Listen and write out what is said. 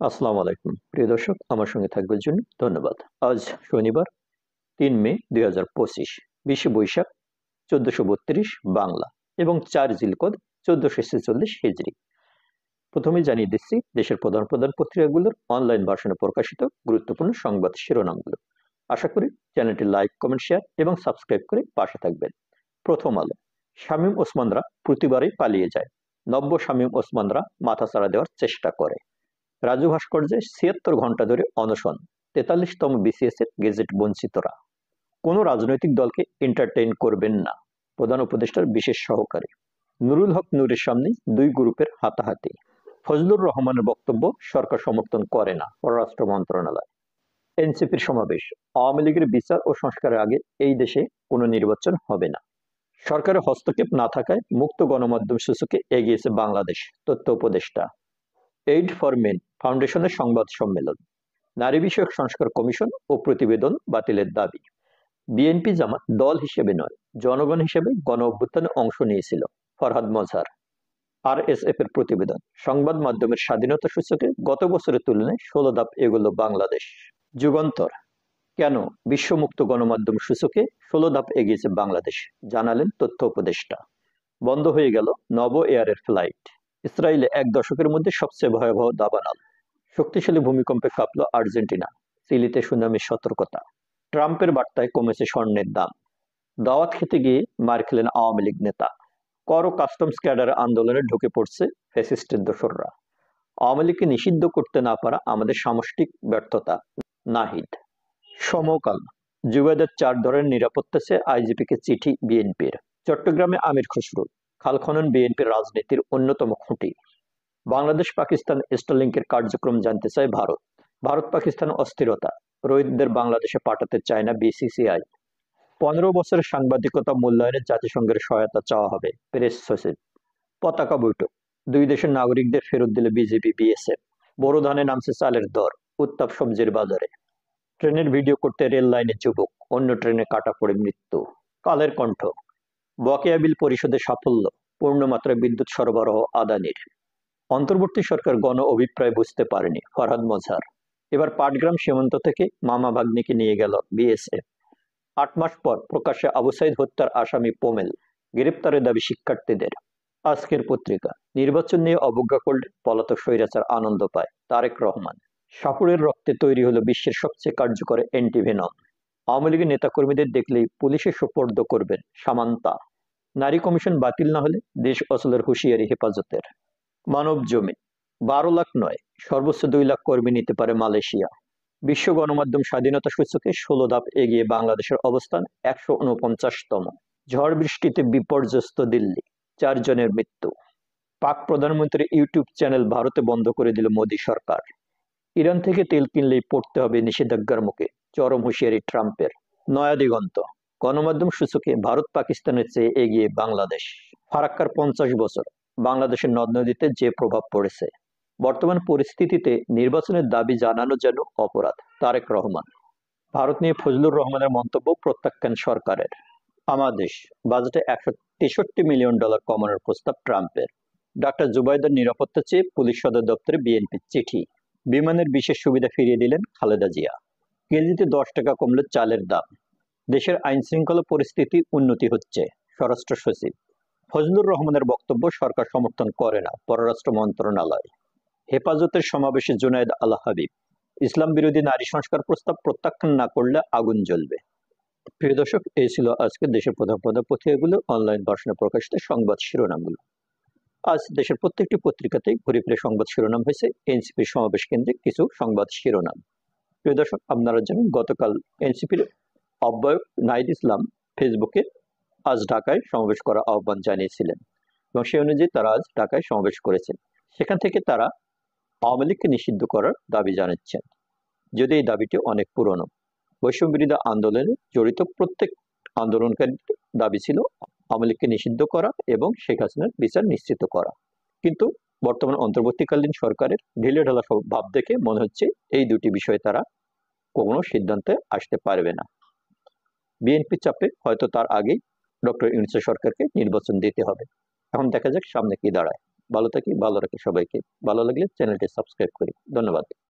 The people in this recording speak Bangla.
আসসালামু আলাইকুম প্রিয় দর্শক, আমার সঙ্গে থাকবার জন্য ধন্যবাদ। আজ শনিবার ৩ মে ২০২৫, ২০ বৈশাখ ১৪৩২ বাংলা এবং ৪ জিলকদ ১৪৪৬ হিজরি। প্রথমে জানিয়ে দিচ্ছি দেশের প্রধান প্রধান পত্রিকাগুলোর অনলাইন ভার্সনে প্রকাশিত গুরুত্বপূর্ণ সংবাদ শিরোনামগুলো। আশা করি চ্যানেলটি লাইক, কমেন্ট, শেয়ার এবং সাবস্ক্রাইব করে পাশে থাকবেন। প্রথম আলো, শামীম ওসমানরা প্রতিবারই পালিয়ে যায়, নব্য শামীম ওসমানরা মাথাচাড়া দেওয়ার চেষ্টা করে। রাজু ভাস্কর্যে ৭৬ ঘন্টা ধরে অনশন, ৪৩তম বিসিএস এর গেজেট বঞ্চিতরা। কোনো রাজনৈতিক দলকে এন্টারটেইন করবেন না, প্রধান উপদেষ্টার বিশেষ সহকারী। নুরুল হক নূরের সামনে দুই গ্রুপের হাতাহাতি। ফজলুর রহমানের বক্তব্য সরকার সমর্থন করে না, পররাষ্ট্র মন্ত্রণালয়। এনসিপির সমাবেশ, আওয়ামী লীগের বিচার ও সংস্কারের আগে এই দেশে কোনো নির্বাচন হবে না। সরকারের হস্তক্ষেপ না থাকায় মুক্ত গণমাধ্যম সূচকে এগিয়েছে বাংলাদেশ, তথ্য উপদেষ্টা। এইড ফর মেন ফাউন্ডেশনের সংবাদ সম্মেলন, নারী বিষয়ক সংস্কার কমিশন ও প্রতিবেদন বাতিলের দাবি। বিএনপি জামাত দল হিসেবে নয়, জনগণ হিসেবে গণ অভ্যুত্থানে অংশ নিয়েছিল, ফরহাদ মজহার। আরএসএফ এর প্রতিবেদন, সংবাদ মাধ্যমের স্বাধীনতা সূচকে গত বছরের তুলনায় ১৬ ধাপ এগোলো বাংলাদেশ। যুগান্তর, কেন বিশ্ব মুক্ত গণমাধ্যম সূচকে ১৬ ধাপ এগিয়েছে বাংলাদেশ, জানালেন তথ্য উপদেষ্টা। বন্ধ হয়ে গেল নব এয়ারের ফ্লাইট। ইসরায়েলে ১ দশকের মধ্যে সবচেয়ে ভয়াবহ দাবানল। শক্তিশালী ভূমিকম্পে কাঁপল আর্জেন্টিনা, চিলিতে সুনামির সতর্কতা। ট্রাম্পের বার্তায় কমেছে স্বর্ণের দাম। দাওয়াত খেতে গিয়ে মার খেলেন আওয়ামী লীগ নেতা। কর ও কাস্টমস ক্যাডার আন্দোলনে ঢুকে পড়ছে ফ্যাসিস্টের দোসররা। আওয়ামী লীগকে নিষিদ্ধ করতে না পারা আমাদের সামষ্টিক ব্যর্থতা, নাহিদ। সমকাল, জুবাইদের ৪ ধরনের নিরাপত্তা চেয়ে আইজিপিকে চিঠি বিএনপির। চট্টগ্রামে আমির খসরু, খাল খনন বিএনপির রাজনীতির অন্যতম খুঁটি। বাংলাদেশ পাকিস্তান স্টারলিংকের কার্যক্রম জানতে চায় ভারত। ভারত পাকিস্তান অস্থিরতা, রোহিতদের বাংলাদেশে পাঠাতে চায় না বিসিসিআই। ১৫ বছরের সাংবাদিকতা মূল্যায়নে জাতিসংঘের সহায়তা চাওয়া হবে, প্রেস সচিব। পতাকা বৈঠক, দুই দেশের নাগরিকদের ফেরত দিল বিজেপি বিএসএফ। বোরো ধানে নামছে চালের দর, উত্তাপ সবজির বাজারে। ট্রেনের ভিডিও করতে রেল লাইনে যুবক, অন্য ট্রেনে কাটা পড়ে মৃত্যু। কালের কণ্ঠ, বকেয়া বিল পরিশোধে সাফল্য, পূর্ণমাত্রায় বিদ্যুৎ সরবরাহ আদানির। অন্তর্বর্তী সরকার গণ অভিপ্রায় বুঝতে পারেনি, ফরহাদ মজহার। এবার পাটগ্রাম সীমান্ত থেকে মামা ভাগ্নিকে নিয়ে গেল বিএসএফ। ৮ মাস পর প্রকাশ্যে আবু সাইদ হত্যার আসামি পোমেল, গ্রেপ্তারের দাবি শিক্ষার্থীদের। আজকের পত্রিকা, নির্বাচন নিয়ে অবজ্ঞা করলে পলাতক স্বৈরাচার আনন্দ পায়, তারেক রহমান। সাপুড়ের রক্তে তৈরি হলো বিশ্বের সবচেয়ে কার্যকর অ্যান্টিভেনম। আওয়ামী লীগের নেতাকর্মীদের দেখলেই পুলিশে সোপর্দ করবেন সামান্তা। নারী কমিশন বাতিল না হলে দেশ অচলের হুঁশিয়ারি হেফাজতের। মানব জমিন, ১২ লাখ নয়, সর্বোচ্চ ২ লাখ কর্মী নিতে পারে মালয়েশিয়া। বিশ্ব গণমাধ্যম স্বাধীনতা সূচকে ১৬ ধাপ এগিয়ে বাংলাদেশের অবস্থান ১৪৯তম। ঝড় বৃষ্টিতে বিপর্যস্ত দিল্লি, ৪ জনের মৃত্যু। পাক প্রধানমন্ত্রীর ইউটিউব চ্যানেল ভারতে বন্ধ করে দিল মোদী সরকার। ইরান থেকে তেল কিনলেই পড়তে হবে নিষেধাজ্ঞার মুখে, চরম হুঁশিয়ারি ট্রাম্পের। নয়া দিগন্ত, গণমাধ্যম সূচকে ভারত পাকিস্তানের চেয়ে এগিয়ে বাংলাদেশ। ফারাক্কার ৫০ বছর, বাংলাদেশের নদ নদীতে যে প্রভাব পড়েছে। বর্তমান পরিস্থিতিতে নির্বাচনের দাবি জানানো যেন অপরাধ, তারেক রহমান। ভারত নিয়ে ফজলুর রহমানের মন্তব্য প্রত্যাখ্যান সরকারের। আমাদেশ, বাজেটে $৬৩ মিলিয়ন কমানোর প্রস্তাব ট্রাম্পের। ডাক্তার জুবাইদার নিরাপত্তা চেয়ে পুলিশ সদর দপ্তরে বিএনপির চিঠি। বিমানের বিশেষ সুবিধা ফিরিয়ে দিলেন খালেদা জিয়া। কেজিতে ১০ টাকা কমল চালের দাম। দেশের আইন শৃঙ্খলা পরিস্থিতি উন্নতি হচ্ছে, স্বরাষ্ট্র সচিব। ফজলুর রহমানের বক্তব্য সরকার সমর্থন করে না, পররাষ্ট্র মন্ত্রণালয়। হেফাজতের সমাবেশে জুনায়েদ আল হাবিব, ইসলাম বিরোধী নারী সংস্কার প্রস্তাব প্রত্যাখ্যান না করলে আগুন জ্বলবে। প্রিয় দর্শক, এই ছিল আজকে দেশের প্রধান প্রধান পত্রিকাগুলো অনলাইন ভার্সনে প্রকাশিত সংবাদ শিরোনামগুলো। আজ দেশের প্রত্যেকটি পত্রিকাতেই ঘুরে ফিরে সংবাদ শিরোনাম হয়েছে এনসিপির সমাবেশ কেন্দ্রিক কিছু সংবাদ শিরোনাম। প্রিয় দর্শক, আপনারা জানেন গতকাল এনসিপির আহ্বায়ক নাহিদ ইসলাম ফেসবুকে আজ ঢাকায় সমাবেশ করার আহ্বান জানিয়েছিলেন এবং সেই অনুযায়ী তারা আজ ঢাকায় সমাবেশ করেছেন। সেখান থেকে তারা আওয়ামী লীগকে নিষিদ্ধ করার দাবি জানাচ্ছেন, যদি এই দাবিটি অনেক পুরনো। বৈষম্য বিরোধী আন্দোলনে জড়িত প্রত্যেক আন্দোলনকারীর দাবি ছিল আওয়ামী লীগকে নিষিদ্ধ করা এবং শেখ হাসিনার বিচার নিশ্চিত করা। কিন্তু বর্তমান অন্তর্বর্তীকালীন সরকারের ঢিলেঢালা ভাব দেখে মনে হচ্ছে এই দুটি বিষয়ে তারা কোনো সিদ্ধান্তে আসতে পারবে না। বিএনপির চাপে হয়তো তার আগেই ডক্টর ইউনূস সরকারকে নির্বাচন দিতে হবে। এখন দেখা যাক সামনে কি দাঁড়ায়। ভালো থাকি, ভালো রাখি সবাইকে। ভালো লাগলে চ্যানেলটি সাবস্ক্রাইব করি। ধন্যবাদ।